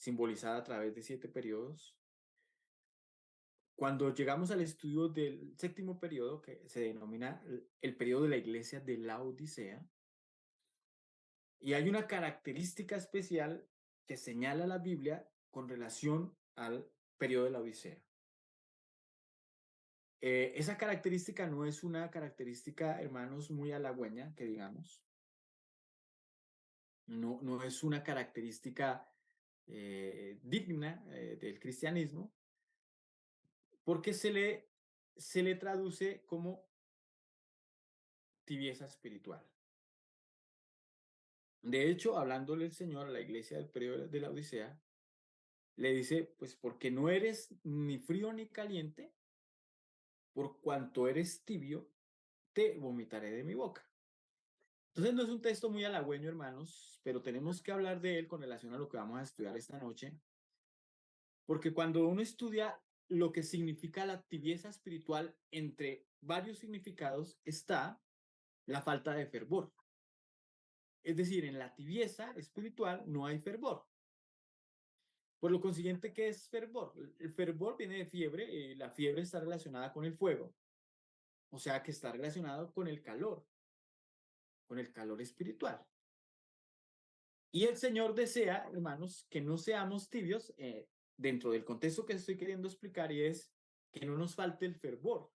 simbolizada a través de 7 periodos. Cuando llegamos al estudio del séptimo periodo, que se denomina el periodo de la iglesia de la Odisea, y hay una característica especial que señala la Biblia con relación al periodo de la Odisea. Esa característica no es una característica, hermanos, muy halagüeña, que digamos. No es una característica digna del cristianismo, porque se le traduce como tibieza espiritual. De hecho, hablándole el Señor a la iglesia del periodo de la Odisea, le dice, pues porque no eres ni frío ni caliente, por cuanto eres tibio, te vomitaré de mi boca. Entonces no es un texto muy halagüeño, hermanos, pero tenemos que hablar de él con relación a lo que vamos a estudiar esta noche, porque cuando uno estudia lo que significa la tibieza espiritual, entre varios significados está la falta de fervor. Es decir, en la tibieza espiritual no hay fervor. Por lo consiguiente, ¿qué es fervor? El fervor viene de fiebre, y la fiebre está relacionada con el fuego, o sea que está relacionado con el calor espiritual. Y el Señor desea, hermanos, que no seamos tibios dentro del contexto que estoy queriendo explicar, y es que no nos falte el fervor,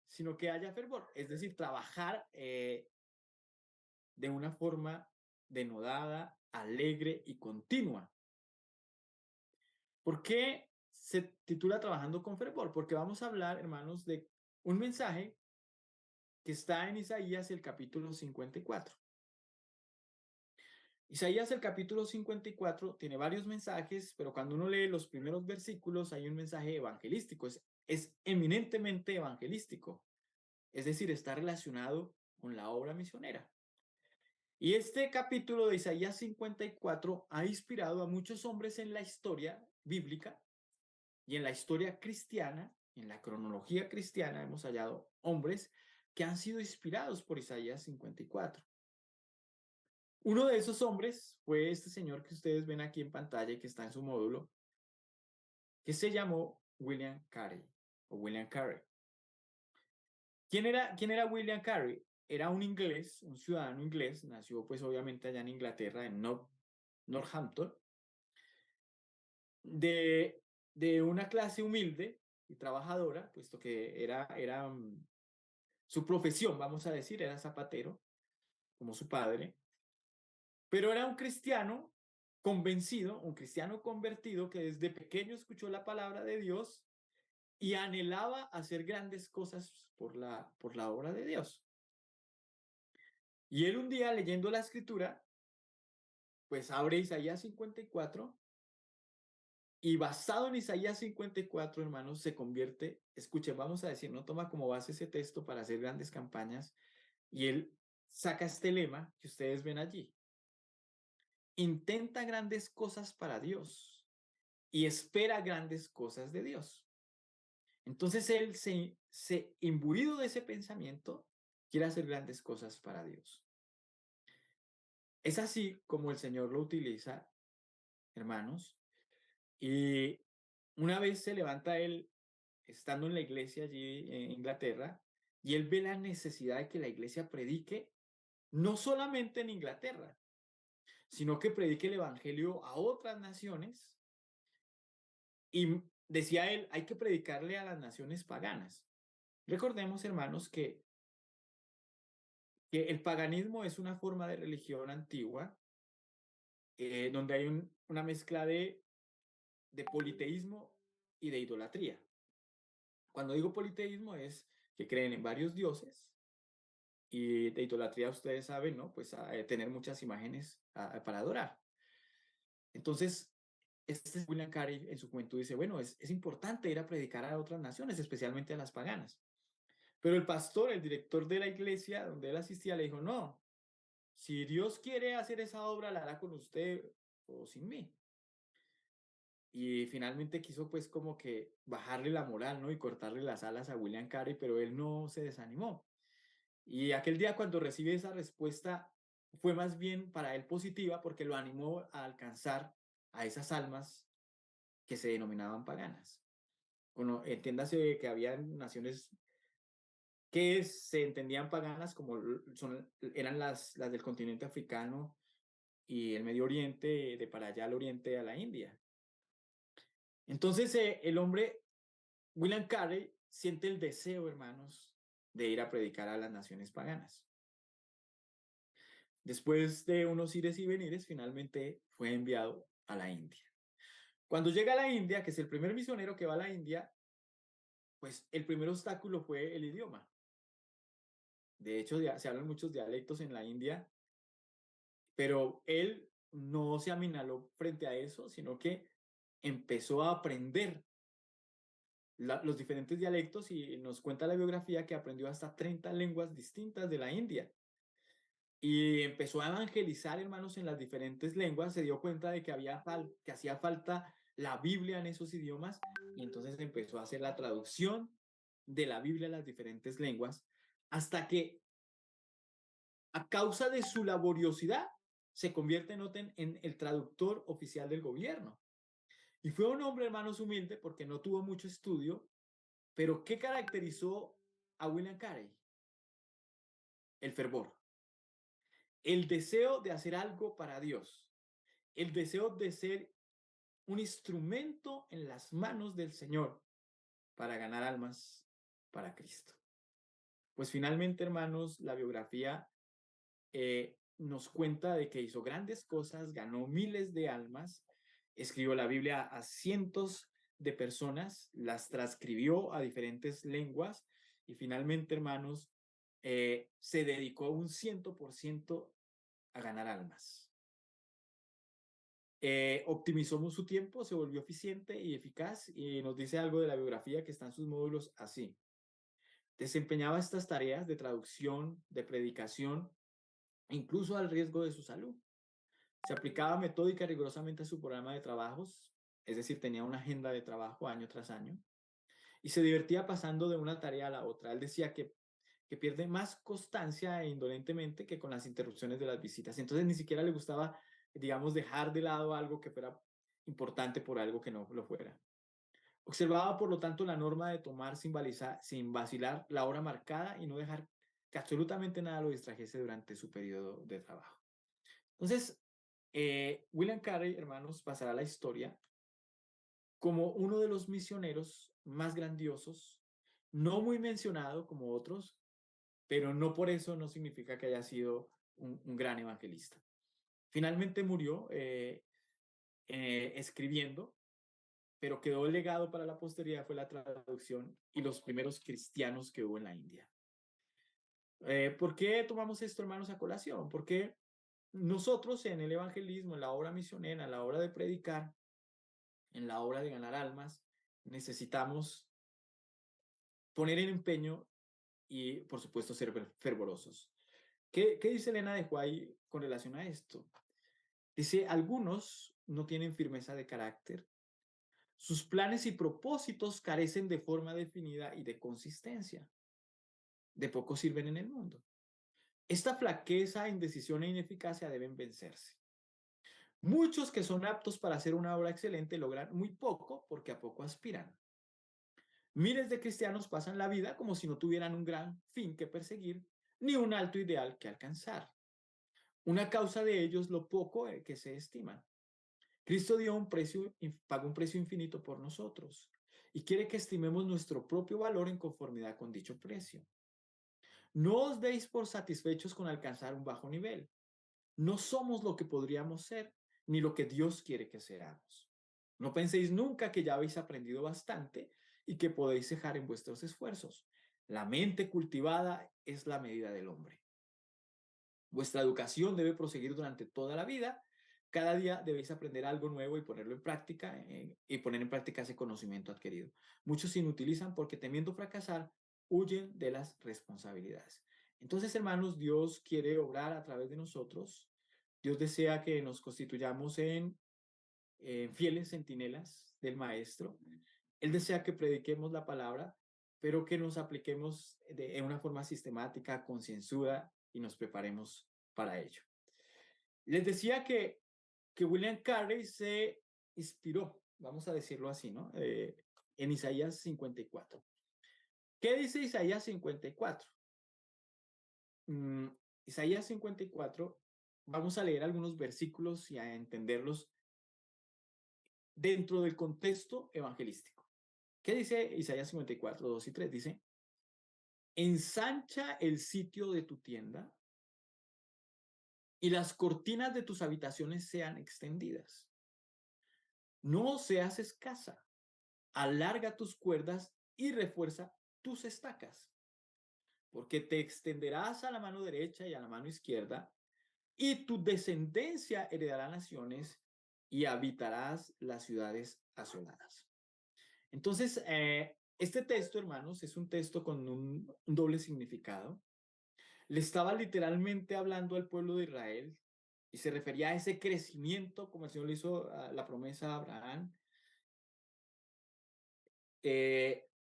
sino que haya fervor, es decir, trabajar de una forma denodada, alegre y continua. ¿Por qué se titula Trabajando con fervor? Porque vamos a hablar, hermanos, de un mensaje que está en Isaías, el capítulo 54. Isaías, el capítulo 54, tiene varios mensajes, pero cuando uno lee los primeros versículos hay un mensaje evangelístico, es eminentemente evangelístico, es decir, está relacionado con la obra misionera. Y este capítulo de Isaías 54 ha inspirado a muchos hombres en la historia bíblica y en la historia cristiana, en la cronología cristiana, hemos hallado hombres que han sido inspirados por Isaías 54. Uno de esos hombres fue este señor que ustedes ven aquí en pantalla y que está en su módulo, que se llamó William Carey o William Carey. ¿Quién era William Carey? Era un inglés, un ciudadano inglés, nació pues obviamente allá en Inglaterra, en Northampton, de una clase humilde y trabajadora, puesto que era su profesión, vamos a decir, era zapatero, como su padre, pero era un cristiano convencido, un cristiano convertido que desde pequeño escuchó la palabra de Dios y anhelaba hacer grandes cosas por la obra de Dios. Y él un día leyendo la escritura, pues abre Isaías 54 y basado en Isaías 54, hermanos, se convierte, escuchen, vamos a decir, no toma como base ese texto para hacer grandes campañas, y él saca este lema que ustedes ven allí. Intenta grandes cosas para Dios y espera grandes cosas de Dios. Entonces él imbuido de ese pensamiento, quiere hacer grandes cosas para Dios. Es así como el Señor lo utiliza, hermanos, y una vez se levanta él, estando en la iglesia allí en Inglaterra, y él ve la necesidad de que la iglesia predique, no solamente en Inglaterra, sino que predique el evangelio a otras naciones. Y decía él, hay que predicarle a las naciones paganas. Recordemos, hermanos, que el paganismo es una forma de religión antigua, donde hay una mezcla de politeísmo y de idolatría. Cuando digo politeísmo es que creen en varios dioses, y de idolatría ustedes saben, ¿no? Pues tener muchas imágenes para adorar. Entonces, este William Carey en su juventud dice, bueno, es importante ir a predicar a otras naciones, especialmente a las paganas. Pero el pastor, el director de la iglesia donde él asistía, le dijo, no, si Dios quiere hacer esa obra, la hará con usted o sin mí. Y finalmente quiso pues como que bajarle la moral, ¿no? Y cortarle las alas a William Carey, pero él no se desanimó. Y aquel día cuando recibe esa respuesta fue más bien para él positiva porque lo animó a alcanzar a esas almas que se denominaban paganas. Bueno, entiéndase que había naciones que se entendían paganas como eran las del continente africano y el Medio Oriente, de para allá al oriente a la India. Entonces el hombre, William Carey, siente el deseo, hermanos, de ir a predicar a las naciones paganas. Después de unos ires y venires, finalmente fue enviado a la India. Cuando llega a la India, que es el primer misionero que va a la India, pues el primer obstáculo fue el idioma. De hecho, se hablan muchos dialectos en la India, pero él no se aminaló frente a eso, sino que empezó a aprender los diferentes dialectos y nos cuenta la biografía que aprendió hasta 30 lenguas distintas de la India. Y empezó a evangelizar, hermanos, en las diferentes lenguas, se dio cuenta de que que hacía falta la Biblia en esos idiomas y entonces empezó a hacer la traducción de la Biblia a las diferentes lenguas hasta que a causa de su laboriosidad se convierte en el traductor oficial del gobierno. Y fue un hombre, hermanos, humilde porque no tuvo mucho estudio, pero ¿qué caracterizó a William Carey? El fervor, el deseo de hacer algo para Dios, el deseo de ser un instrumento en las manos del Señor para ganar almas para Cristo. Pues finalmente, hermanos, la biografía nos cuenta de que hizo grandes cosas, ganó miles de almas, escribió la Biblia a cientos de personas, las transcribió a diferentes lenguas y finalmente, hermanos, se dedicó un 100% a ganar almas. Optimizó su tiempo, se volvió eficiente y eficaz y nos dice algo de la biografía que está en sus módulos así. Desempeñaba estas tareas de traducción, de predicación, incluso al riesgo de su salud. Se aplicaba metódica y rigurosamente a su programa de trabajos, es decir, tenía una agenda de trabajo año tras año, y se divertía pasando de una tarea a la otra. Él decía que pierde más constancia e indolentemente que con las interrupciones de las visitas. Entonces ni siquiera le gustaba, digamos, dejar de lado algo que fuera importante por algo que no lo fuera. Observaba, por lo tanto, la norma de tomar sin vacilar la hora marcada y no dejar que absolutamente nada lo distrajese durante su periodo de trabajo. Entonces, William Carey, hermanos, pasará a la historia como uno de los misioneros más grandiosos, no muy mencionado como otros, pero no por eso no significa que haya sido un gran evangelista. Finalmente murió escribiendo, pero quedó el legado para la posteridad fue la traducción y los primeros cristianos que hubo en la India. ¿Por qué tomamos esto, hermanos, a colación? Porque nosotros en el evangelismo, en la obra misionera, en la obra de predicar, en la obra de ganar almas, necesitamos poner en empeño y, por supuesto, ser fervorosos. ¿Qué dice Elena de White con relación a esto? Dice, algunos no tienen firmeza de carácter, sus planes y propósitos carecen de forma definida y de consistencia. De poco sirven en el mundo. Esta flaqueza, indecisión e ineficacia deben vencerse. Muchos que son aptos para hacer una obra excelente logran muy poco porque a poco aspiran. Miles de cristianos pasan la vida como si no tuvieran un gran fin que perseguir ni un alto ideal que alcanzar. Una causa de ello es lo poco que se estiman. Cristo pagó un precio infinito por nosotros y quiere que estimemos nuestro propio valor en conformidad con dicho precio. No os deis por satisfechos con alcanzar un bajo nivel. No somos lo que podríamos ser, ni lo que Dios quiere que seamos. No penséis nunca que ya habéis aprendido bastante y que podéis cejar en vuestros esfuerzos. La mente cultivada es la medida del hombre. Vuestra educación debe proseguir durante toda la vida. Cada día debéis aprender algo nuevo y ponerlo en práctica y poner en práctica ese conocimiento adquirido. Muchos se inutilizan porque temiendo fracasar, huyen de las responsabilidades. Entonces, hermanos, Dios quiere obrar a través de nosotros. Dios desea que nos constituyamos en fieles centinelas del Maestro. Él desea que prediquemos la palabra, pero que nos apliquemos en una forma sistemática, concienzuda y nos preparemos para ello. Les decía que William Carey se inspiró, vamos a decirlo así, ¿no? En Isaías 54. ¿Qué dice Isaías 54? Mm, Isaías 54, vamos a leer algunos versículos y a entenderlos dentro del contexto evangelístico. ¿Qué dice Isaías 54, 2 y 3? Dice, ensancha el sitio de tu tienda y las cortinas de tus habitaciones sean extendidas. No seas escasa, alarga tus cuerdas y refuerza tus estacas, porque te extenderás a la mano derecha y a la mano izquierda, y tu descendencia heredará naciones y habitarás las ciudades asoladas. Entonces, este texto, hermanos, es un texto con un doble significado. Le estaba literalmente hablando al pueblo de Israel y se refería a ese crecimiento, como el Señor le hizo la promesa a Abraham,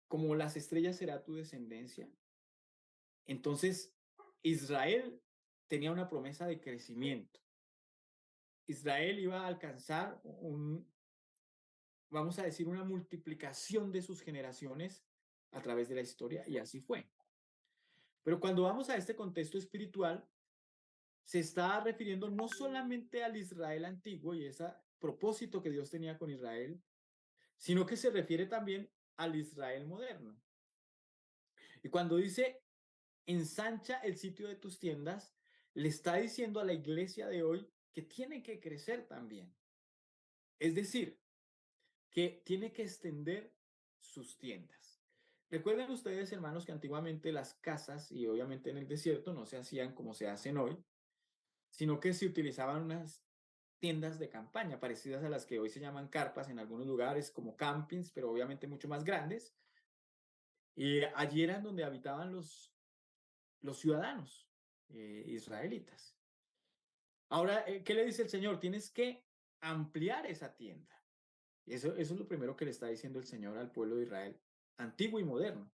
como las estrellas será tu descendencia. Entonces, Israel tenía una promesa de crecimiento. Israel iba a alcanzar vamos a decir, una multiplicación de sus generaciones a través de la historia, y así fue. Pero cuando vamos a este contexto espiritual, se está refiriendo no solamente al Israel antiguo y ese propósito que Dios tenía con Israel, sino que se refiere también al Israel moderno. Y cuando dice ensancha el sitio de tus tiendas, le está diciendo a la iglesia de hoy que tiene que crecer también. Es decir, que tiene que extender sus tiendas. Recuerden ustedes, hermanos, que antiguamente las casas, y obviamente en el desierto, no se hacían como se hacen hoy, sino que se utilizaban unas tiendas de campaña parecidas a las que hoy se llaman carpas en algunos lugares, como campings, pero obviamente mucho más grandes. Y allí eran donde habitaban los ciudadanos israelitas. Ahora, ¿qué le dice el Señor? Tienes que ampliar esa tienda. Eso es lo primero que le está diciendo el Señor al pueblo de Israel, antiguo y moderno.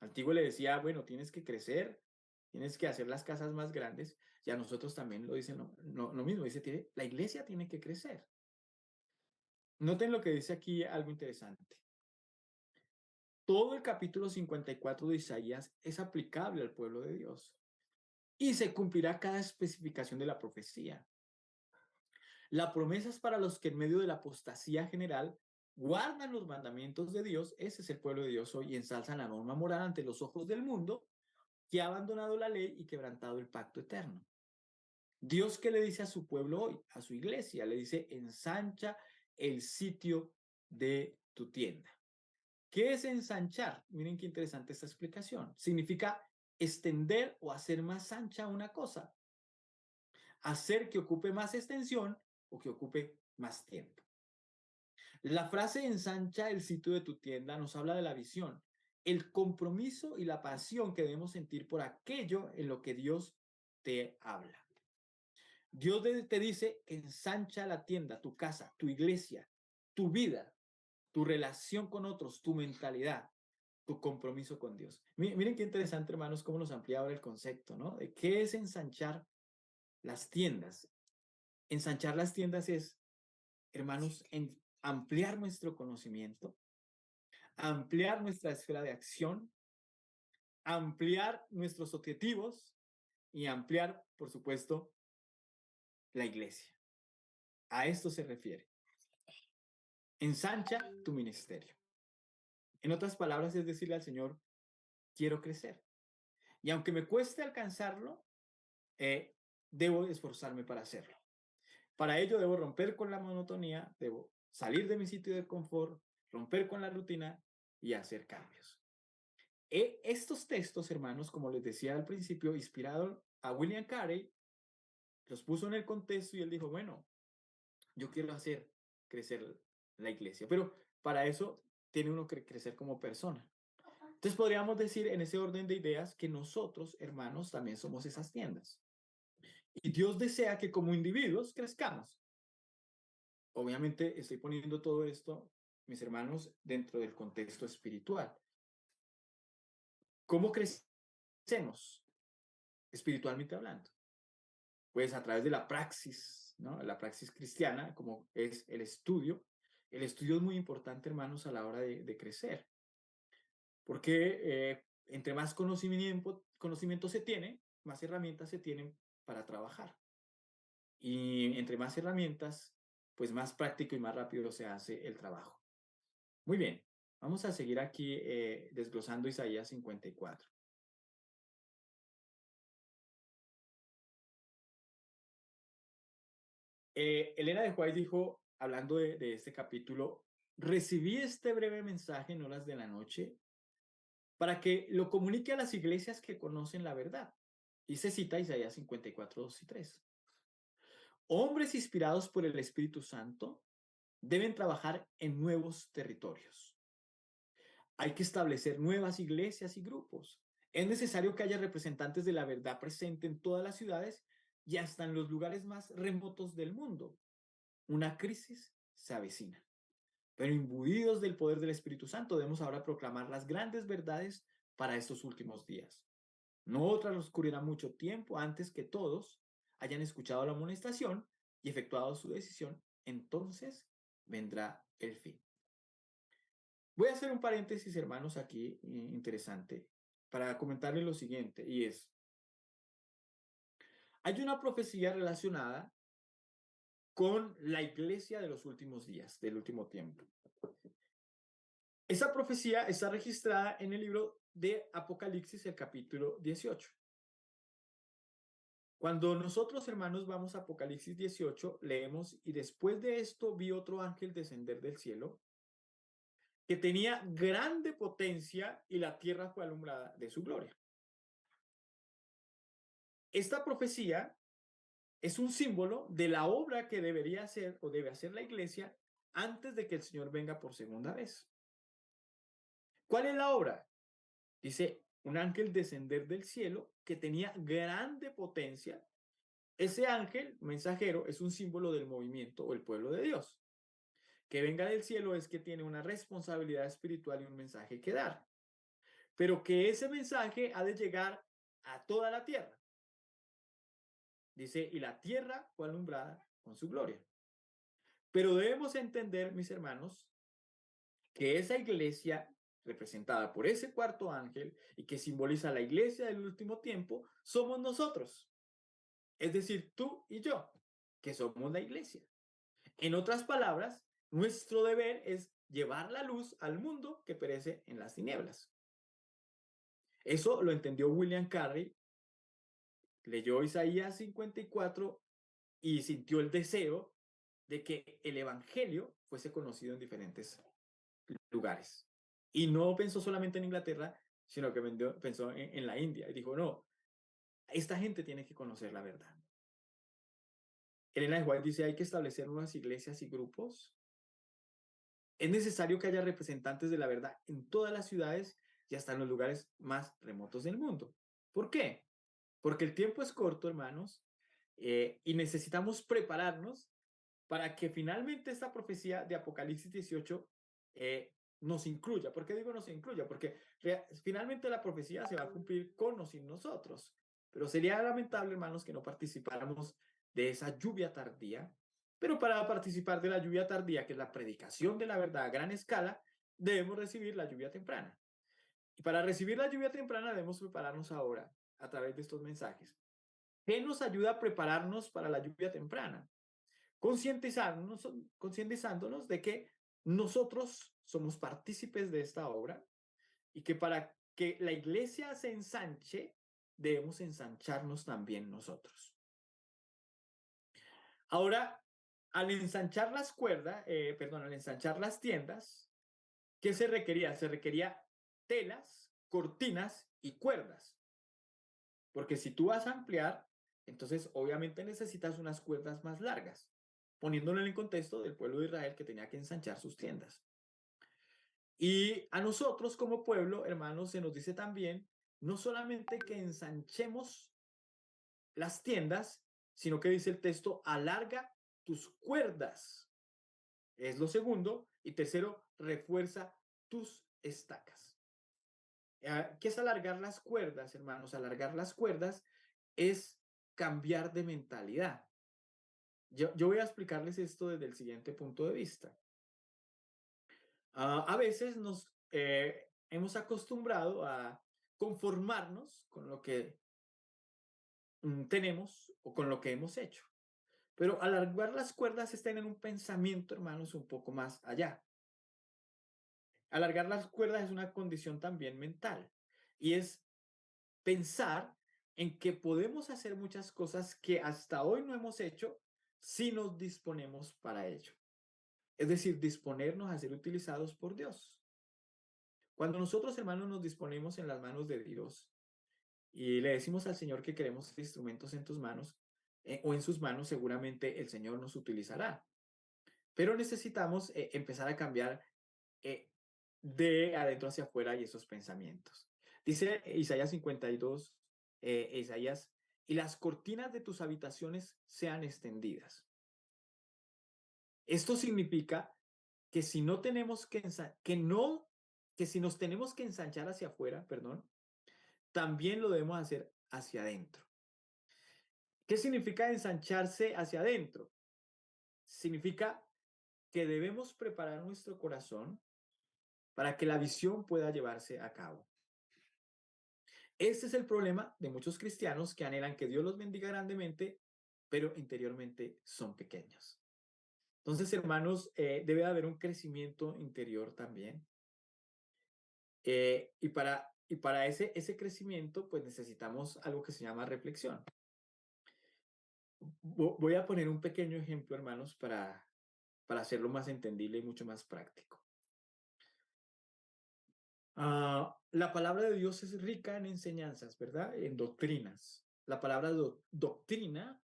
Antiguo le decía, bueno, tienes que crecer, tienes que hacer las casas más grandes, y a nosotros también lo dicen lo mismo, dice, la iglesia tiene que crecer. Noten lo que dice aquí, algo interesante. Todo el capítulo 54 de Isaías es aplicable al pueblo de Dios y se cumplirá cada especificación de la profecía. La promesa es para los que en medio de la apostasía general guardan los mandamientos de Dios. Ese es el pueblo de Dios hoy, y ensalzan la norma moral ante los ojos del mundo, que ha abandonado la ley y quebrantado el pacto eterno. Dios, ¿qué le dice a su pueblo hoy? A su iglesia le dice, ensancha el sitio de tu tienda. ¿Qué es ensanchar? Miren qué interesante esta explicación. Significa extender o hacer más ancha una cosa, hacer que ocupe más extensión o que ocupe más tiempo. La frase ensancha el sitio de tu tienda nos habla de la visión, el compromiso y la pasión que debemos sentir por aquello en lo que Dios te habla. Dios te dice, ensancha la tienda, tu casa, tu iglesia, tu vida, tu relación con otros, tu mentalidad, tu compromiso con Dios. Miren qué interesante, hermanos, cómo nos amplía ahora el concepto, ¿no? De qué es ensanchar las tiendas. Ensanchar las tiendas es, hermanos, ampliar nuestro conocimiento, ampliar nuestra esfera de acción, ampliar nuestros objetivos y ampliar, por supuesto, la iglesia. A esto se refiere. Ensancha tu ministerio. En otras palabras, es decirle al Señor, quiero crecer. Y aunque me cueste alcanzarlo, debo esforzarme para hacerlo. Para ello debo romper con la monotonía, debo salir de mi sitio de confort, romper con la rutina y hacer cambios. Estos textos, hermanos, como les decía al principio, inspirado a William Carey, los puso en el contexto y él dijo, bueno, yo quiero hacer crecer la iglesia, pero para eso tiene uno que crecer como persona. Entonces podríamos decir en ese orden de ideas que nosotros, hermanos, también somos esas tiendas. Y Dios desea que como individuos crezcamos. Obviamente estoy poniendo todo esto, mis hermanos, dentro del contexto espiritual. ¿Cómo crecemos? Espiritualmente hablando. Pues a través de la praxis, ¿no? La praxis cristiana, como es el estudio, el estudio es muy importante, hermanos, a la hora de crecer, porque entre más conocimiento se tiene, más herramientas se tienen para trabajar. Y entre más herramientas, pues más práctico y más rápido se hace el trabajo. Muy bien, vamos a seguir aquí desglosando Isaías 54. Elena de White dijo, hablando de este capítulo, recibí este breve mensaje en horas de la noche para que lo comunique a las iglesias que conocen la verdad. Y se cita Isaías 54, 2 y 3. Hombres inspirados por el Espíritu Santo deben trabajar en nuevos territorios. Hay que establecer nuevas iglesias y grupos. Es necesario que haya representantes de la verdad presente en todas las ciudades y hasta en los lugares más remotos del mundo. Una crisis se avecina. Pero imbuidos del poder del Espíritu Santo, debemos ahora proclamar las grandes verdades para estos últimos días. No transcurrirá mucho tiempo antes que todos hayan escuchado la amonestación y efectuado su decisión. Entonces vendrá el fin. Voy a hacer un paréntesis, hermanos, aquí interesante para comentarles lo siguiente, y es, hay una profecía relacionada con la iglesia de los últimos días, del último tiempo. Esa profecía está registrada en el libro de Apocalipsis, el capítulo 18. Cuando nosotros, hermanos, vamos a Apocalipsis 18, leemos, y después de esto vi otro ángel descender del cielo, que tenía grande potencia y la tierra fue alumbrada de su gloria. Esta profecía es un símbolo de la obra que debería hacer o debe hacer la iglesia antes de que el Señor venga por segunda vez. ¿Cuál es la obra? Dice, un ángel descender del cielo que tenía grande potencia. Ese ángel mensajero es un símbolo del movimiento o el pueblo de Dios. Que venga del cielo es que tiene una responsabilidad espiritual y un mensaje que dar. Pero que ese mensaje ha de llegar a toda la tierra. Dice, y la tierra fue alumbrada con su gloria. Pero debemos entender, mis hermanos, que esa iglesia representada por ese cuarto ángel y que simboliza la iglesia del último tiempo, somos nosotros. Es decir, tú y yo, que somos la iglesia. En otras palabras, nuestro deber es llevar la luz al mundo que perece en las tinieblas. Eso lo entendió William Carey, leyó Isaías 54 y sintió el deseo de que el evangelio fuese conocido en diferentes lugares. Y no pensó solamente en Inglaterra, sino que pensó en la India y dijo, no, esta gente tiene que conocer la verdad. Elena de White dice, hay que establecer nuevas iglesias y grupos. Es necesario que haya representantes de la verdad en todas las ciudades y hasta en los lugares más remotos del mundo. ¿Por qué? Porque el tiempo es corto, hermanos, y necesitamos prepararnos para que finalmente esta profecía de Apocalipsis 18 nos incluya. ¿Por qué digo nos incluya? Porque finalmente la profecía se va a cumplir con o sin nosotros. Pero sería lamentable, hermanos, que no participáramos de esa lluvia tardía. Pero para participar de la lluvia tardía, que es la predicación de la verdad a gran escala, debemos recibir la lluvia temprana. Y para recibir la lluvia temprana debemos prepararnos ahora a través de estos mensajes. ¿Qué nos ayuda a prepararnos para la lluvia temprana? Concientizándonos de que nosotros somos partícipes de esta obra y que para que la iglesia se ensanche, debemos ensancharnos también nosotros. Ahora, al ensanchar las cuerdas, al ensanchar las tiendas, ¿qué se requería? Se requería telas, cortinas y cuerdas. Porque si tú vas a ampliar, entonces obviamente necesitas unas cuerdas más largas, poniéndolo en el contexto del pueblo de Israel que tenía que ensanchar sus tiendas. Y a nosotros como pueblo, hermanos, se nos dice también, no solamente que ensanchemos las tiendas, sino que dice el texto, alarga tus cuerdas. Es lo segundo. Y tercero, refuerza tus estacas. ¿Qué es alargar las cuerdas, hermanos? Alargar las cuerdas es cambiar de mentalidad. Yo voy a explicarles esto desde el siguiente punto de vista. A veces nos hemos acostumbrado a conformarnos con lo que tenemos o con lo que hemos hecho. Pero alargar las cuerdas es tener un pensamiento, hermanos, un poco más allá. Alargar las cuerdas es una condición también mental y es pensar en que podemos hacer muchas cosas que hasta hoy no hemos hecho si nos disponemos para ello. Es decir, disponernos a ser utilizados por Dios. Cuando nosotros, hermanos, nos disponemos en las manos de Dios y le decimos al Señor que queremos ser instrumentos en tus manos o en sus manos, seguramente el Señor nos utilizará. Pero necesitamos empezar a cambiar eh, de adentro hacia afuera y esos pensamientos. Dice Isaías 52, Isaías, y las cortinas de tus habitaciones sean extendidas. Esto significa que si no tenemos que si nos tenemos que ensanchar hacia afuera, perdón, también lo debemos hacer hacia adentro. ¿Qué significa ensancharse hacia adentro? Significa que debemos preparar nuestro corazón para que la visión pueda llevarse a cabo. Este es el problema de muchos cristianos que anhelan que Dios los bendiga grandemente, pero interiormente son pequeños. Entonces, hermanos, debe haber un crecimiento interior también. Y para ese crecimiento, pues necesitamos algo que se llama reflexión. Voy a poner un pequeño ejemplo, hermanos, para hacerlo más entendible y mucho más práctico. La palabra de Dios es rica en enseñanzas, ¿verdad? En doctrinas. La palabra doctrina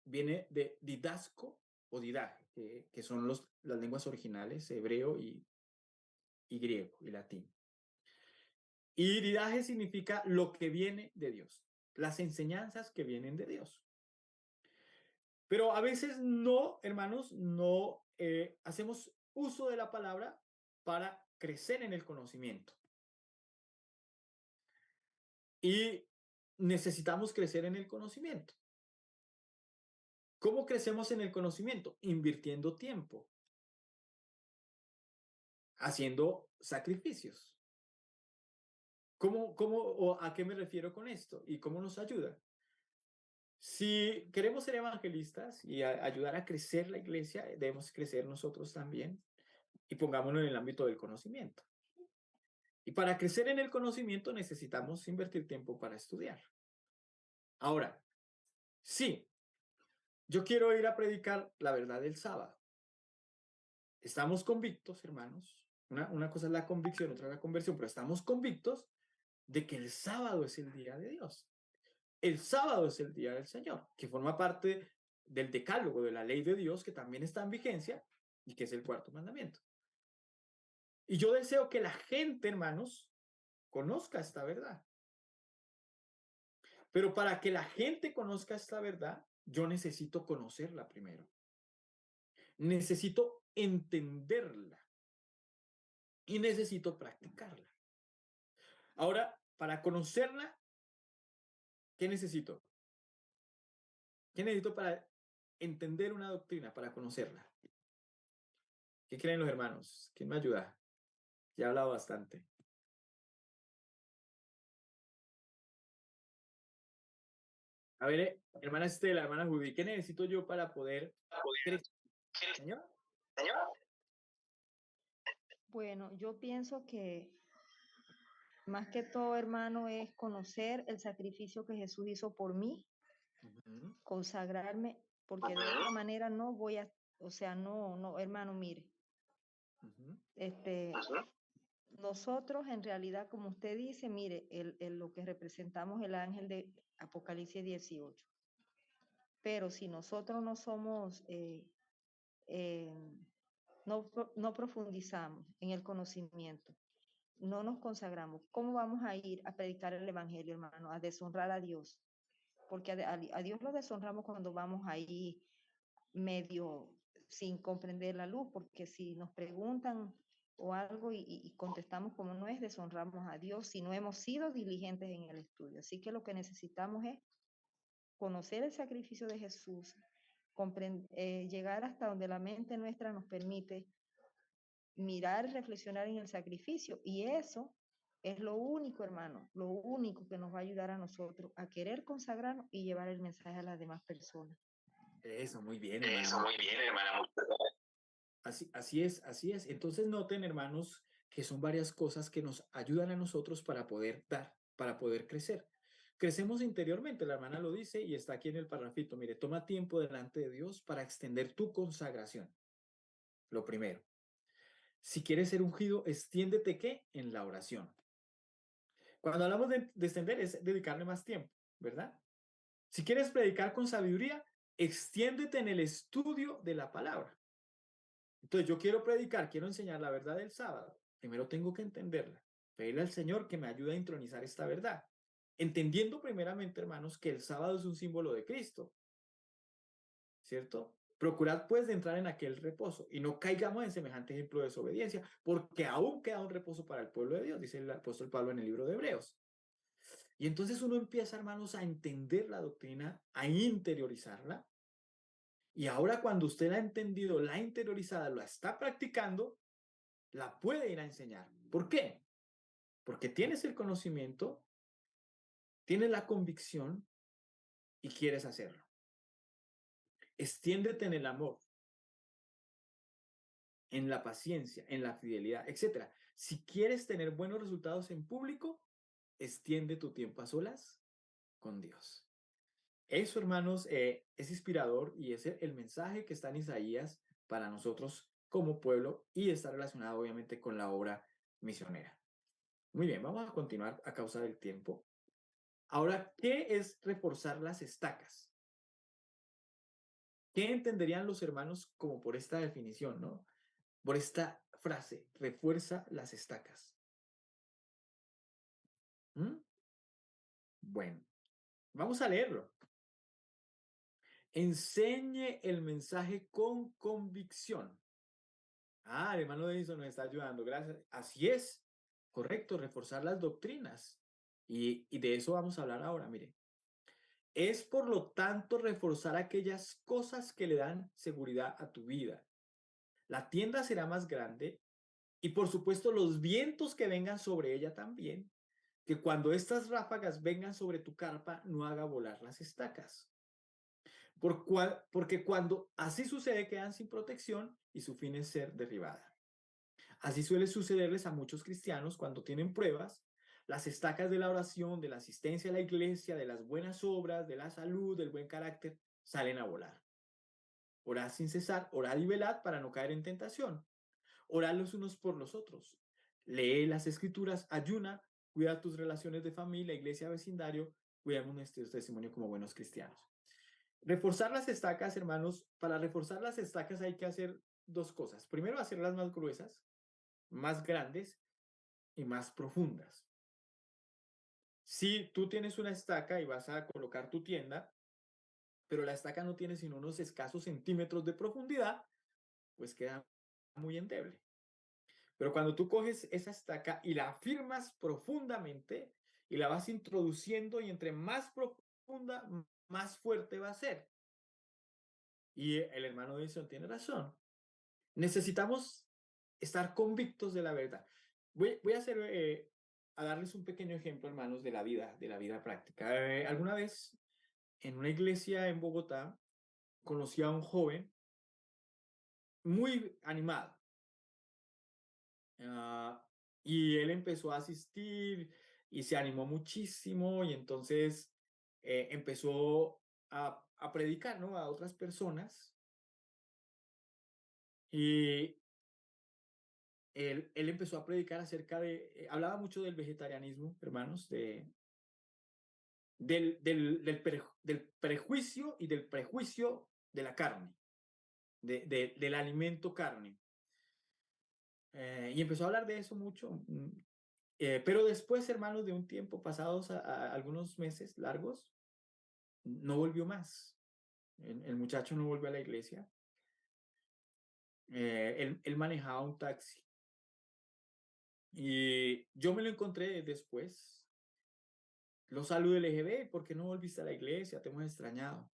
viene de didasco o didaje, que son las lenguas originales, hebreo y griego y latín. Y didaje significa lo que viene de Dios, las enseñanzas que vienen de Dios. Pero a veces no, hermanos, no hacemos uso de la palabra para crecer en el conocimiento. Y necesitamos crecer en el conocimiento. ¿Cómo crecemos en el conocimiento? Invirtiendo tiempo, haciendo sacrificios. ¿Cómo o a qué me refiero con esto? ¿Y cómo nos ayuda? Si queremos ser evangelistas y ayudar a crecer la iglesia, debemos crecer nosotros también y pongámonos en el ámbito del conocimiento. Y para crecer en el conocimiento necesitamos invertir tiempo para estudiar. Ahora, sí, yo quiero ir a predicar la verdad del sábado. Estamos convictos, hermanos. Una cosa es la convicción, otra es la conversión, pero estamos convictos de que el sábado es el día de Dios. El sábado es el día del Señor, que forma parte del decálogo de la ley de Dios, que también está en vigencia y que es el cuarto mandamiento. Y yo deseo que la gente, hermanos, conozca esta verdad. Pero para que la gente conozca esta verdad, yo necesito conocerla primero. Necesito entenderla y necesito practicarla. Ahora, para conocerla, ¿qué necesito? ¿Qué necesito para entender una doctrina, para conocerla? ¿Qué creen los hermanos? ¿Quién me ayuda? Ya he hablado bastante. A ver, hermana Estela, hermana Judy, ¿qué necesito yo para poder crecer? ¿Señor? Bueno, yo pienso que más que todo, hermano, es conocer el sacrificio que Jesús hizo por mí, Ujú, consagrarme, porque de otra manera no voy a, o sea, no, hermano, mire, ujú, este, nosotros en realidad, como usted dice, mire, lo que representamos el ángel de Apocalipsis 18, pero si nosotros no somos, eh, no profundizamos en el conocimiento, no nos consagramos, ¿cómo vamos a ir a predicar el evangelio, hermano? A deshonrar a Dios. Porque a Dios lo deshonramos cuando vamos ahí medio sin comprender la luz, porque si nos preguntan o algo y contestamos como no es, deshonramos a Dios si no hemos sido diligentes en el estudio. Así que lo que necesitamos es conocer el sacrificio de Jesús, llegar hasta donde la mente nuestra nos permite mirar y reflexionar en el sacrificio. Y eso es lo único, hermano, lo único que nos va a ayudar a nosotros a querer consagrarnos y llevar el mensaje a las demás personas. Eso, muy bien, hermana. Eso, muy bien, hermana. Así es, así es. Entonces noten, hermanos, que son varias cosas que nos ayudan a nosotros para poder dar, para poder crecer. Crecemos interiormente, la hermana lo dice y está aquí en el parrafito. Mire, toma tiempo delante de Dios para extender tu consagración. Lo primero. Si quieres ser ungido, extiéndete, ¿qué? En la oración. Cuando hablamos de extender es dedicarle más tiempo, ¿verdad? Si quieres predicar con sabiduría, extiéndete en el estudio de la palabra. Entonces, yo quiero predicar, quiero enseñar la verdad del sábado. Primero tengo que entenderla. Pedirle al Señor que me ayude a intronizar esta verdad. Entendiendo primeramente, hermanos, que el sábado es un símbolo de Cristo, ¿cierto? Procurad, pues, de entrar en aquel reposo y no caigamos en semejante ejemplo de desobediencia, porque aún queda un reposo para el pueblo de Dios, dice el apóstol Pablo en el libro de Hebreos. Y entonces uno empieza, hermanos, a entender la doctrina, a interiorizarla. Y ahora cuando usted la ha entendido, la ha interiorizada, la está practicando, la puede ir a enseñar. ¿Por qué? Porque tienes el conocimiento, tienes la convicción y quieres hacerlo. Extiéndete en el amor, en la paciencia, en la fidelidad, etc. Si quieres tener buenos resultados en público, extiende tu tiempo a solas con Dios. Eso, hermanos, es inspirador y es el mensaje que está en Isaías para nosotros como pueblo y está relacionado obviamente con la obra misionera. Muy bien, vamos a continuar a causa del tiempo. Ahora, ¿qué es reforzar las estacas? ¿Qué entenderían los hermanos como por esta definición, no? Por esta frase, refuerza las estacas. ¿Mm? Bueno, vamos a leerlo. Enseñe el mensaje con convicción. Ah, el hermano Edison nos está ayudando, gracias. Así es, correcto, reforzar las doctrinas. Y de eso vamos a hablar ahora, mire. Es por lo tanto reforzar aquellas cosas que le dan seguridad a tu vida. La tienda será más grande y por supuesto los vientos que vengan sobre ella también, que cuando estas ráfagas vengan sobre tu carpa no haga volar las estacas. Porque cuando así sucede quedan sin protección y su fin es ser derribada. Así suele sucederles a muchos cristianos cuando tienen pruebas, las estacas de la oración, de la asistencia a la iglesia, de las buenas obras, de la salud, del buen carácter, salen a volar. Orad sin cesar, orad y velad para no caer en tentación. Orad los unos por los otros. Lee las escrituras, ayuna, cuida tus relaciones de familia, iglesia, vecindario, cuidamos nuestro testimonio como buenos cristianos. Reforzar las estacas, hermanos, para reforzar las estacas hay que hacer dos cosas. Primero, hacerlas más gruesas, más grandes y más profundas. Si tú tienes una estaca y vas a colocar tu tienda, pero la estaca no tiene sino unos escasos centímetros de profundidad, pues queda muy endeble. Pero cuando tú coges esa estaca y la afirmas profundamente y la vas introduciendo y entre más profunda, más fuerte va a ser. Y el hermano Edison tiene razón. Necesitamos estar convictos de la verdad. Voy a darles un pequeño ejemplo, hermanos, de la vida práctica. Alguna vez en una iglesia en Bogotá conocí a un joven muy animado. Ah, y él empezó a asistir y se animó muchísimo y entonces empezó a predicar, ¿no? A otras personas. Y él empezó a predicar acerca de, hablaba mucho del vegetarianismo, hermanos, del prejuicio y del prejuicio de la carne, del alimento carne. Y empezó a hablar de eso mucho. Pero después, hermanos, de un tiempo, pasados a algunos meses largos, no volvió más. El muchacho no volvió a la iglesia. Él manejaba un taxi. Y yo me lo encontré después. Lo saludé, le dije, ve, ¿por qué no volviste a la iglesia? Te hemos extrañado.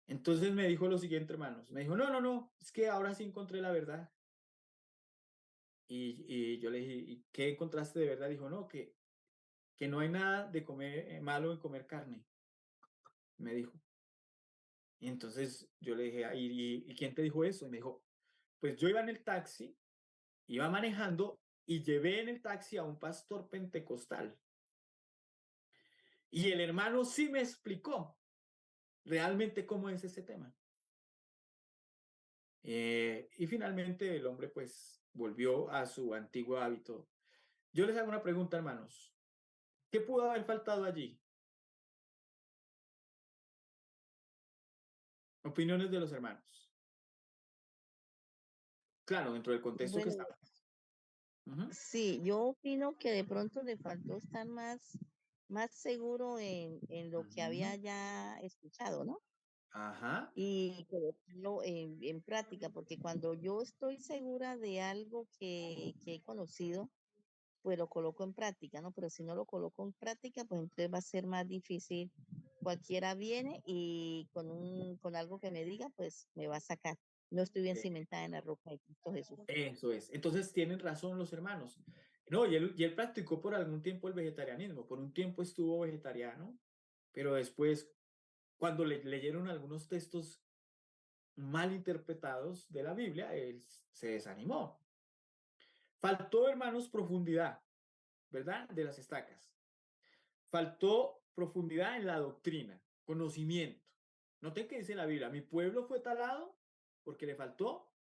Entonces me dijo lo siguiente, hermanos. Me dijo, no, es que ahora sí encontré la verdad. Y yo le dije, ¿y qué encontraste de verdad? Dijo, no, que no hay nada de comer malo en comer carne, me dijo. Y entonces yo le dije, ¿y quién te dijo eso? Y me dijo, pues yo iba en el taxi, iba manejando y llevé en el taxi a un pastor pentecostal. Y el hermano sí me explicó realmente cómo es ese tema. Y finalmente el hombre pues volvió a su antiguo hábito. Yo les hago una pregunta, hermanos. ¿Qué pudo haber faltado allí? Opiniones de los hermanos. Claro, dentro del contexto que Bueno, estaba. Ujú. sí, yo opino que de pronto le faltó estar más seguro en lo que Ujú. había ya escuchado, ¿no? Ajá. Y colocarlo en práctica, porque cuando yo estoy segura de algo que he conocido, pues lo coloco en práctica, ¿no? Pero si no lo coloco en práctica, pues entonces va a ser más difícil. Cualquiera viene y con algo que me diga, pues me va a sacar. No estoy bien Eh, cimentada en la roca de Cristo Jesús. Eso es. Entonces tienen razón los hermanos. No, y él practicó por algún tiempo el vegetarianismo. Por un tiempo estuvo vegetariano, pero después, cuando le leyeron algunos textos mal interpretados de la Biblia, él se desanimó. Faltó, hermanos, profundidad, ¿verdad? De las estacas. Faltó profundidad en la doctrina, conocimiento. Noten que dice la Biblia, mi pueblo fue talado porque le faltó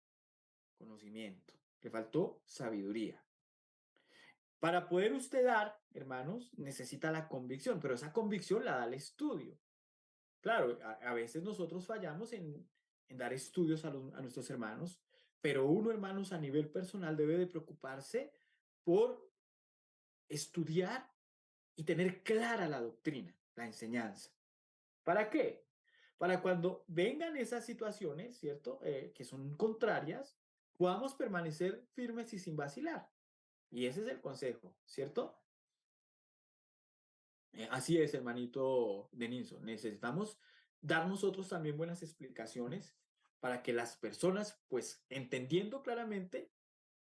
conocimiento, le faltó sabiduría. Para poder usted dar, hermanos, necesita la convicción, pero esa convicción la da el estudio. Claro, a veces nosotros fallamos en dar estudios a nuestros hermanos, pero uno, hermanos, a nivel personal debe de preocuparse por estudiar y tener clara la doctrina, la enseñanza. ¿Para qué? Para cuando vengan esas situaciones, ¿cierto? Que son contrarias, podamos permanecer firmes y sin vacilar. Y ese es el consejo, ¿cierto? Así es, hermanito Denilson. Necesitamos dar nosotros también buenas explicaciones para que las personas, pues, entendiendo claramente,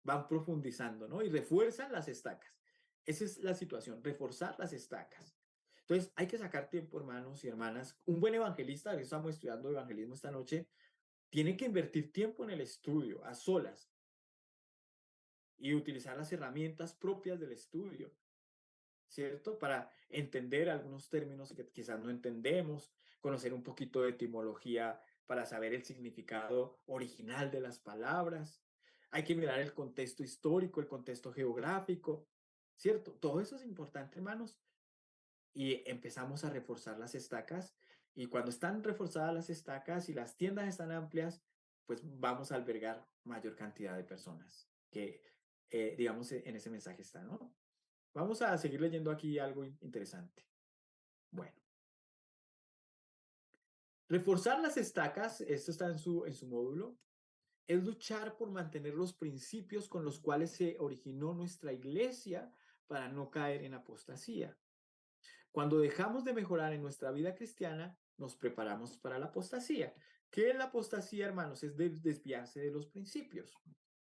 van profundizando, ¿no? Y refuerzan las estacas. Esa es la situación, reforzar las estacas. Entonces, hay que sacar tiempo, hermanos y hermanas. Un buen evangelista, que estamos estudiando evangelismo esta noche, tiene que invertir tiempo en el estudio, a solas, y utilizar las herramientas propias del estudio, ¿cierto? Para entender algunos términos que quizás no entendemos, conocer un poquito de etimología para saber el significado original de las palabras. Hay que mirar el contexto histórico, el contexto geográfico, ¿cierto? Todo eso es importante, hermanos. Y empezamos a reforzar las estacas. Y cuando están reforzadas las estacas y las tiendas están amplias, pues vamos a albergar mayor cantidad de personas que, digamos, en ese mensaje está, ¿no? Vamos a seguir leyendo aquí algo interesante. Bueno, reforzar las estacas, esto está en su módulo, es luchar por mantener los principios con los cuales se originó nuestra iglesia para no caer en apostasía. Cuando dejamos de mejorar en nuestra vida cristiana, nos preparamos para la apostasía. ¿Qué es la apostasía, hermanos? Es desviarse de los principios.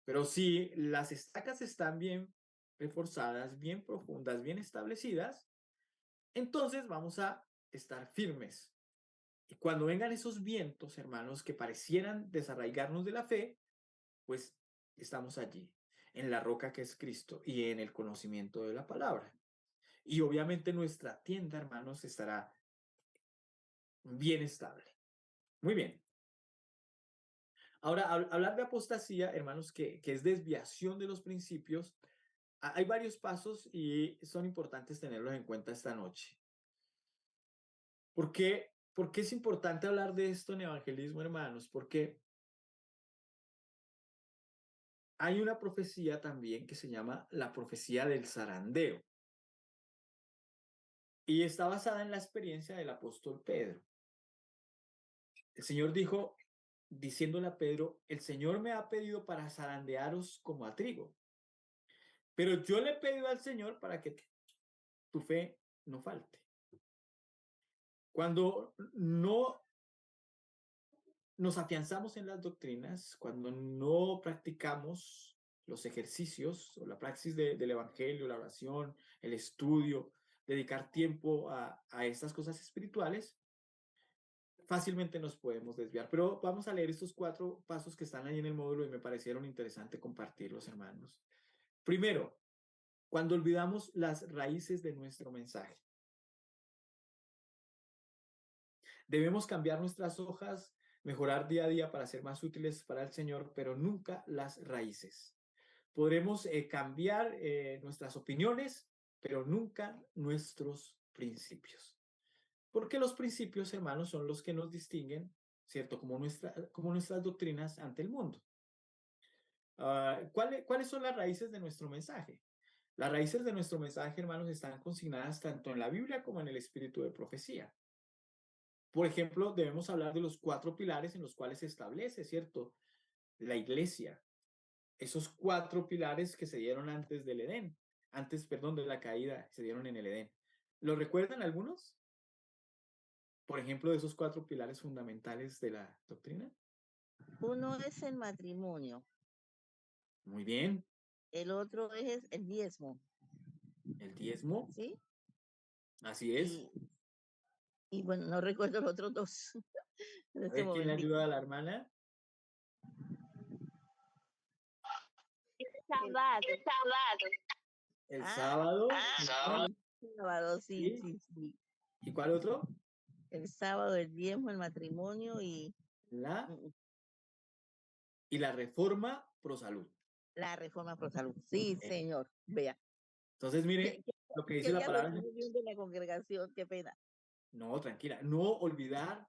Pero si las estacas están bien reforzadas, bien profundas, bien establecidas, entonces vamos a estar firmes. Y cuando vengan esos vientos, hermanos, que parecieran desarraigarnos de la fe, pues estamos allí, en la roca que es Cristo y en el conocimiento de la palabra. Y obviamente nuestra tienda, hermanos, estará bien estable. Muy bien. Ahora, hablar de apostasía, hermanos, que es desviación de los principios, hay varios pasos y son importantes tenerlos en cuenta esta noche. ¿Por qué es importante hablar de esto en evangelismo, hermanos? Porque hay una profecía también que se llama la profecía del zarandeo y está basada en la experiencia del apóstol Pedro. El Señor dijo, diciéndole a Pedro, el Señor me ha pedido para zarandearos como a trigo, pero yo le he pedido al Señor para que tu fe no falte. Cuando no nos afianzamos en las doctrinas, cuando no practicamos los ejercicios o la praxis del evangelio, la oración, el estudio, dedicar tiempo a estas cosas espirituales, fácilmente nos podemos desviar. Pero vamos a leer estos 4 pasos que están ahí en el módulo y me parecieron interesante compartirlos, hermanos. Primero, cuando olvidamos las raíces de nuestro mensaje. Debemos cambiar nuestras hojas, mejorar día a día para ser más útiles para el Señor, pero nunca las raíces. Podremos cambiar nuestras opiniones, pero nunca nuestros principios. Porque los principios, hermanos, son los que nos distinguen, ¿cierto? Como nuestras doctrinas ante el mundo. ¿Cuáles son las raíces de nuestro mensaje? Las raíces de nuestro mensaje, hermanos, están consignadas tanto en la Biblia como en el espíritu de profecía. Por ejemplo, debemos hablar de los 4 pilares en los cuales se establece, ¿cierto? La iglesia. Esos 4 pilares que se dieron antes del Edén, de la caída, se dieron en el Edén. ¿Lo recuerdan algunos? Por ejemplo, de esos 4 pilares fundamentales de la doctrina. Uno es el matrimonio. Muy bien. El otro es el diezmo. El diezmo. ¿Sí? Así es. Y bueno, no recuerdo los otros 2. A ver, ¿quién le ayuda a la hermana? Sábado. El sábado. Sábado, sí. ¿Y cuál otro? El sábado, el diezmo, el matrimonio y la reforma pro salud. La reforma pro salud. Sí, señor. Vea. Entonces, mire lo que dice la palabra. De la congregación, qué pena. No, tranquila. No olvidar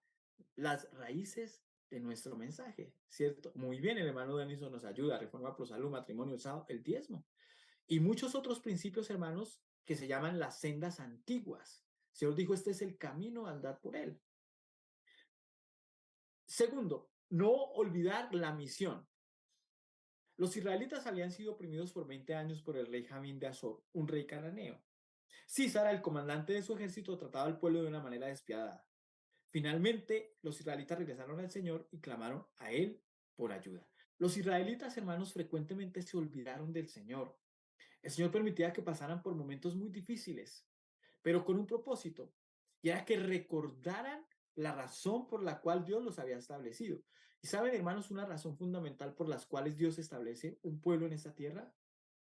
las raíces de nuestro mensaje, ¿cierto? Muy bien, el hermano Denison nos ayuda. Reforma pro salud, matrimonio, el sábado, el diezmo. Y muchos otros principios, hermanos, que se llaman las sendas antiguas. El Señor dijo, este es el camino, andad por él. Segundo, no olvidar la misión. Los israelitas habían sido oprimidos por 20 años por el rey Jamín de Azor, un rey cananeo. Císara, el comandante de su ejército, trataba al pueblo de una manera despiadada. Finalmente, los israelitas regresaron al Señor y clamaron a Él por ayuda. Los israelitas, hermanos, frecuentemente se olvidaron del Señor. El Señor permitía que pasaran por momentos muy difíciles, pero con un propósito, y era que recordaran la razón por la cual Dios los había establecido. Y saben, hermanos, una razón fundamental por las cuales Dios establece un pueblo en esta tierra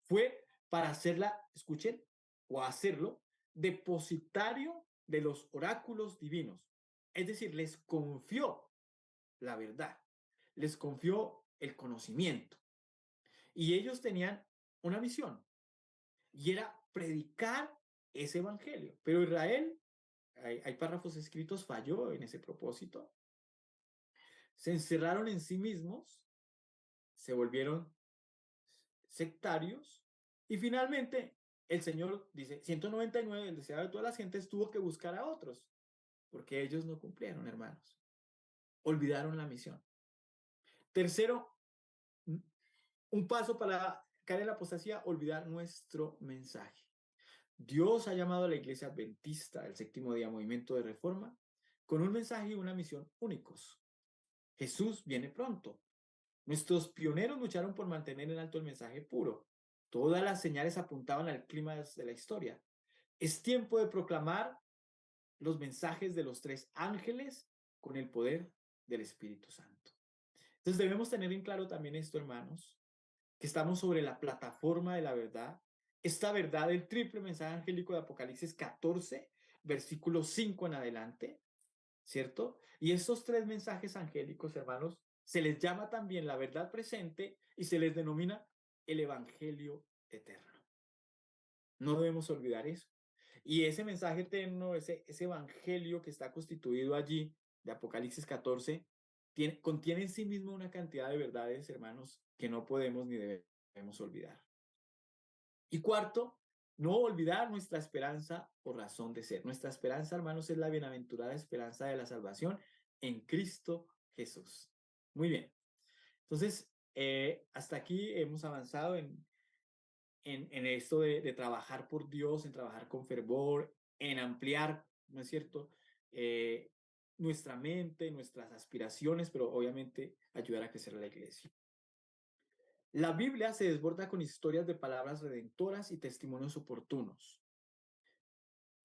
fue para hacerla, escuchen, o hacerlo depositario de los oráculos divinos. Es decir, les confió la verdad, les confió el conocimiento. Y ellos tenían una misión, y era predicar ese evangelio. Pero Israel, hay párrafos escritos, falló en ese propósito. Se encerraron en sí mismos, se volvieron sectarios, y finalmente el Señor dice, 199, el deseado de todas las gentes, tuvo que buscar a otros, porque ellos no cumplieron, hermanos. Olvidaron la misión. Tercero, un paso para caer en la apostasía, olvidar nuestro mensaje. Dios ha llamado a la Iglesia Adventista, el séptimo día movimiento de reforma, con un mensaje y una misión únicos. Jesús viene pronto. Nuestros pioneros lucharon por mantener en alto el mensaje puro. Todas las señales apuntaban al clímax de la historia. Es tiempo de proclamar los mensajes de los 3 ángeles con el poder del Espíritu Santo. Entonces debemos tener en claro también esto, hermanos, que estamos sobre la plataforma de la verdad. Esta verdad del triple mensaje angélico de Apocalipsis 14, versículo 5 en adelante, ¿cierto? Y estos 3 mensajes angélicos, hermanos, se les llama también la verdad presente y se les denomina el evangelio eterno. No debemos olvidar eso. Y ese mensaje eterno, ese evangelio que está constituido allí de Apocalipsis 14, contiene en sí mismo una cantidad de verdades, hermanos, que no podemos ni debemos olvidar. Y cuarto, no olvidar nuestra esperanza o razón de ser. Nuestra esperanza, hermanos, es la bienaventurada esperanza de la salvación en Cristo Jesús. Muy bien. Entonces, hasta aquí hemos avanzado en esto de trabajar por Dios, en trabajar con fervor, en ampliar, ¿no es cierto?, nuestra mente, nuestras aspiraciones, pero obviamente ayudar a crecer a la iglesia. La Biblia se desborda con historias de palabras redentoras y testimonios oportunos.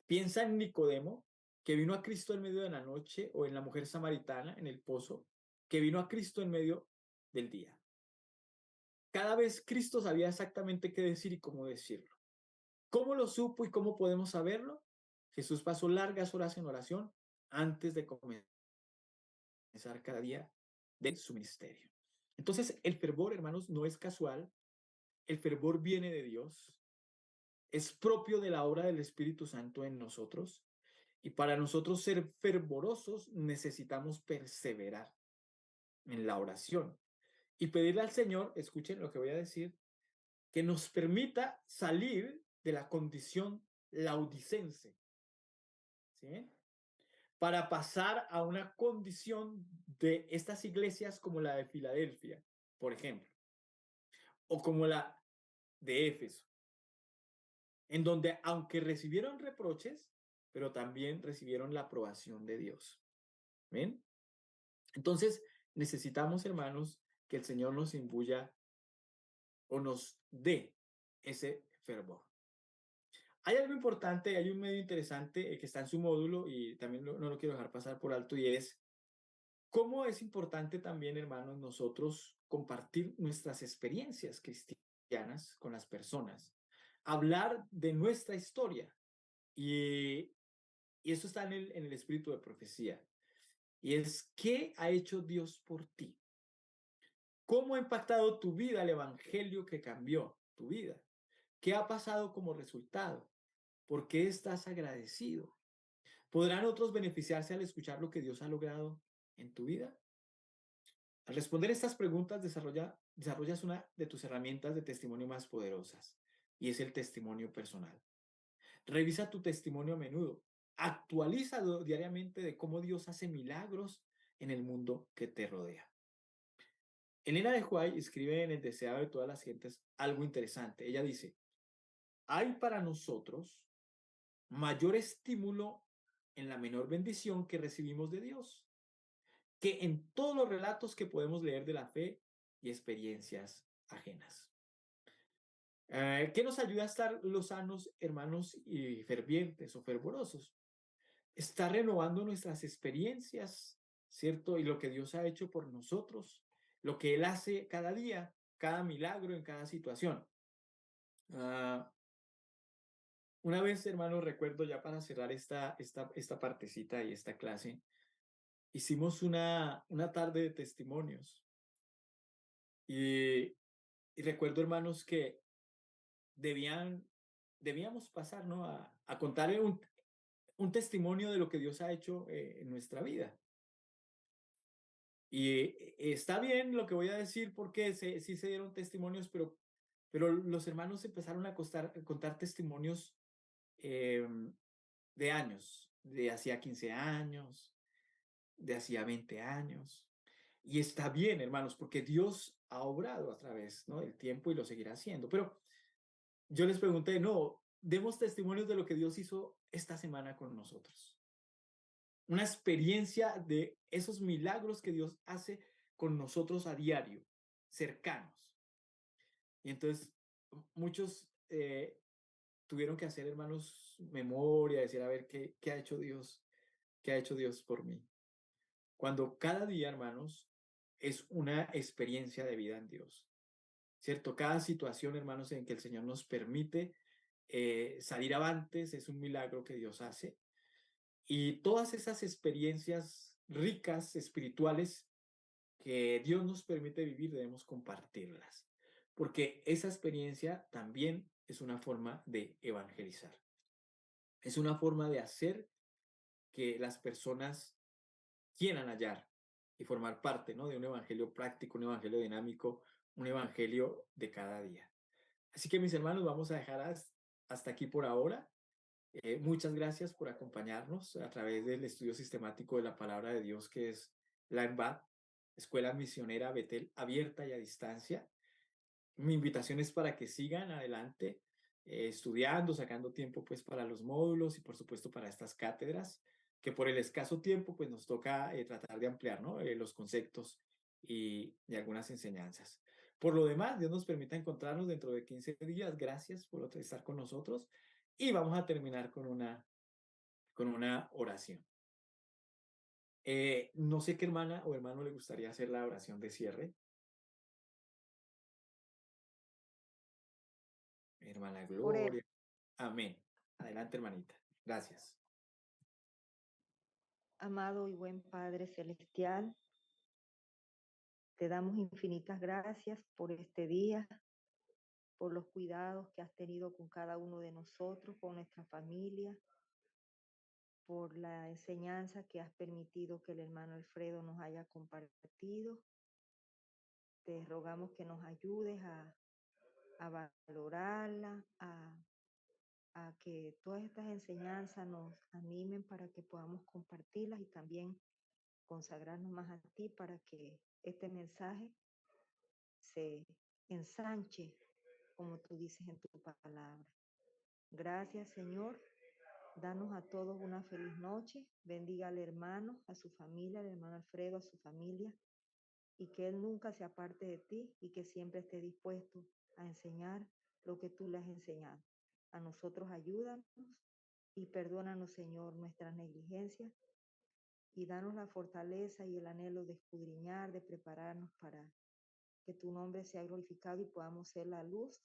Piensa en Nicodemo, que vino a Cristo en medio de la noche, o en la mujer samaritana en el pozo, que vino a Cristo en medio del día. Cada vez Cristo sabía exactamente qué decir y cómo decirlo. ¿Cómo lo supo y cómo podemos saberlo? Jesús pasó largas horas en oración antes de comenzar cada día de su ministerio. Entonces, el fervor, hermanos, no es casual. El fervor viene de Dios. Es propio de la obra del Espíritu Santo en nosotros. Y para nosotros ser fervorosos necesitamos perseverar en la oración y pedirle al Señor, escuchen lo que voy a decir, que nos permita salir de la condición laudicense, ¿sí? Para pasar a una condición de estas iglesias como la de Filadelfia, por ejemplo, o como la de Éfeso, en donde aunque recibieron reproches, pero también recibieron la aprobación de Dios. ¿Ven? Entonces, necesitamos, hermanos, que el Señor nos imbuya o nos dé ese fervor. Hay algo importante, hay un medio interesante que está en su módulo y también no lo quiero dejar pasar por alto, y es cómo es importante también, hermanos, nosotros compartir nuestras experiencias cristianas con las personas, hablar de nuestra historia, y, y eso está en el espíritu de profecía, y es ¿qué ha hecho Dios por ti? ¿Cómo ha impactado tu vida el evangelio que cambió tu vida? ¿Qué ha pasado como resultado? ¿Por qué estás agradecido? ¿Podrán otros beneficiarse al escuchar lo que Dios ha logrado en tu vida? Al responder estas preguntas, desarrollas una de tus herramientas de testimonio más poderosas, y es el testimonio personal. Revisa tu testimonio a menudo. Actualízalo diariamente de cómo Dios hace milagros en el mundo que te rodea. Elena de White escribe en El deseado de todas las gentes algo interesante. Ella dice, hay para nosotros mayor estímulo en la menor bendición que recibimos de Dios, que en todos los relatos que podemos leer de la fe y experiencias ajenas. ¿Qué nos ayuda a estar lozanos, hermanos, y fervientes o fervorosos? Está renovando nuestras experiencias, ¿cierto? Y lo que Dios ha hecho por nosotros, lo que Él hace cada día, cada milagro en cada situación. Una vez, hermano, recuerdo ya para cerrar esta partecita y esta clase, hicimos una tarde de testimonios y, y recuerdo, hermanos, que debíamos pasar, ¿no? A contar un testimonio de lo que Dios ha hecho en nuestra vida. Y está bien lo que voy a decir porque sí se dieron testimonios, pero los hermanos empezaron a contar testimonios de años, de hacía 15 años, de hacía 20 años. Y está bien, hermanos, porque Dios ha obrado a través, ¿no?, del tiempo y lo seguirá haciendo. Pero yo les pregunté, no, demos testimonios de lo que Dios hizo esta semana con nosotros. Una experiencia de esos milagros que Dios hace con nosotros a diario, cercanos. Y entonces muchos tuvieron que hacer, hermanos, memoria, decir, a ver, ¿qué ha hecho Dios? ¿Qué ha hecho Dios por mí? Cuando cada día, hermanos, es una experiencia de vida en Dios, ¿cierto? Cada situación, hermanos, en que el Señor nos permite salir avantes es un milagro que Dios hace. Y todas esas experiencias ricas, espirituales, que Dios nos permite vivir, debemos compartirlas, porque esa experiencia también es una forma de evangelizar. Es una forma de hacer que las personas quieran hallar y formar parte, ¿no?, de un evangelio práctico, un evangelio dinámico, un evangelio de cada día. Así que, mis hermanos, vamos a dejar hasta aquí por ahora. Muchas gracias por acompañarnos a través del estudio sistemático de la palabra de Dios, que es la EMBAT, Escuela Misionera Betel, abierta y a distancia. Mi invitación es para que sigan adelante estudiando, sacando tiempo pues para los módulos y por supuesto para estas cátedras, que por el escaso tiempo pues nos toca tratar de ampliar, ¿no?, los conceptos y algunas enseñanzas. Por lo demás, Dios nos permita encontrarnos dentro de 15 días. Gracias por estar con nosotros. Y vamos a terminar con una oración. No sé qué hermana o hermano le gustaría hacer la oración de cierre. Hermana Gloria. Amén. Adelante, hermanita. Gracias. Amado y buen Padre Celestial, te damos infinitas gracias por este día, por los cuidados que has tenido con cada uno de nosotros, con nuestra familia, por la enseñanza que has permitido que el hermano Alfredo nos haya compartido. Te rogamos que nos ayudes a valorarla, a que todas estas enseñanzas nos animen para que podamos compartirlas y también consagrarnos más a ti para que este mensaje se ensanche, como tú dices en tu palabra. Gracias, Señor. Danos a todos una feliz noche. Bendiga al hermano, a su familia, al hermano Alfredo, a su familia, y que él nunca se aparte de ti y que siempre esté dispuesto a enseñar lo que tú le has enseñado. A nosotros ayúdanos y perdónanos, Señor, nuestras negligencias y danos la fortaleza y el anhelo de escudriñar, de prepararnos para que tu nombre sea glorificado y podamos ser la luz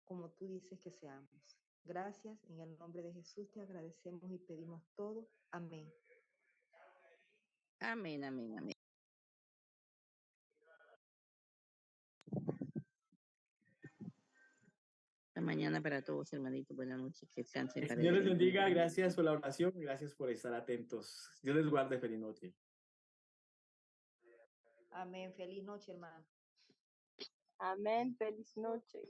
como tú dices que seamos. Gracias, en el nombre de Jesús te agradecemos y pedimos todo. Amén. Amén, amén, amén. Hasta mañana para todos, hermanitos. Buenas noches. Que descansen El para Señor les Dios. bendiga. Gracias por la oración. Gracias por estar atentos. Dios les guarde. Feliz noche. Amén. Feliz noche, hermano. Amén. Feliz noche.